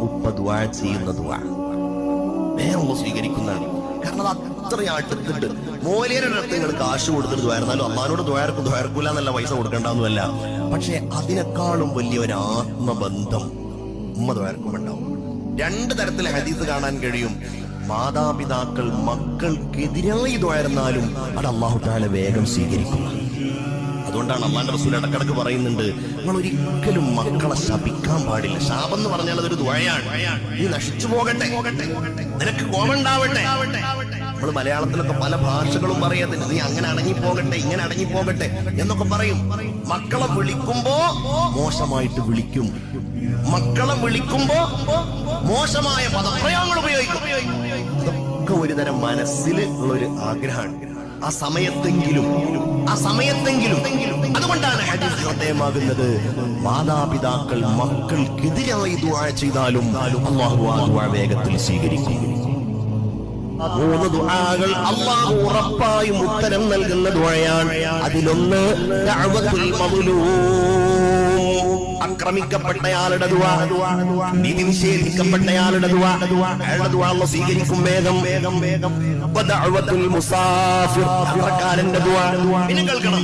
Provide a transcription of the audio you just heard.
ഉപ്പ ദുആ ചെയ്യുന്ന ദുആ വേറെ സ്വീകരിക്കുന്നതാണ്. കാരണം അത് അത്രയും അടുത്തിട്ട് മോലേരുടെ അടുത്ത് നിങ്ങൾ കാശ് കൊടുത്തിട്ട് ദ്വാരുന്നാലും അള്ളാനോട് ദ്വാരക്കൂല എന്നല്ല, പൈസ കൊടുക്കേണ്ടെന്നല്ല. പക്ഷെ അതിനേക്കാളും വലിയൊരു ആത്മബന്ധം ഉമ്മ ദ്വാരക്കുമുണ്ടാവും. രണ്ട് തരത്തിലെ ഹദീസ് കാണാൻ കഴിയും. മാതാപിതാക്കൾ മക്കൾക്കെതിരായി ദ്വാരുന്നാലും അത് അല്ലാഹു തആല വേഗം സ്വീകരിക്കും. അതുകൊണ്ടാണ് അല്ലാഹുവിന്റെ റസൂൽ ഇടക്കിടക്ക് പറയുന്നുണ്ട്, നിങ്ങൾ ഒരിക്കലും മക്കളെ ശപിക്കാൻ പാടില്ല. ശാപം എന്ന് പറഞ്ഞാൽ അതൊരു ദുആയാണ്. നീ നശിച്ചു പോകട്ടെ, നിനക്ക് കോപമുണ്ടാവട്ടെ. നമ്മൾ മലയാളത്തിലൊക്കെ പല ഭാഷകളും പറയത്തില്ല, നീ അങ്ങനെ അടങ്ങിപ്പോകട്ടെ, ഇങ്ങനെ അടങ്ങിപ്പോകട്ടെ എന്നൊക്കെ പറയും. മക്കളെ വിളിക്കുമ്പോ മോശമായിട്ട് വിളിക്കും, മക്കളെ വിളിക്കുമ്പോ മോശമായ പദപ്രയോഗങ്ങൾ ഉപയോഗിക്കും. ഇതൊക്കെ ഒരു തരം മനസ്സിൽ ഉള്ളൊരു ആഗ്രഹമാണ്. ആ സമയത്തെങ്കിലും അതുകൊണ്ടാണ് ഹദീസ് ശ്രദ്ധേയമാകുന്നത്. മാതാപിതാക്കൾ മക്കൾക്കെതിരായി ദുആ ചെയ്താലും അല്ലാഹു ആ ദുആ വേഗത്തിൽ സ്വീകരിക്കും. 3 ദുആകൾ അല്ലാഹു ഉറപ്പായും ഉത്തരം നൽകുന്ന ദുആയാണ്. അതിലൊന്ന് ദഅവത്തുൽ മദ്ലൂം, ആക്രമിക്കപ്പെട്ടയാളുടെ ദുആ, നീതി നിഷേധിക്കപ്പെട്ടയാളുടെ ദുആ, അയാളുടെ ദുആ അല്ലാഹു സ്വീകരിക്കും വേഗം. വദഅവത്തുൽ മുസാഫിർ, യാത്രക്കാരന്റെ ദുആ. പിന്നെ കേൾക്കണം,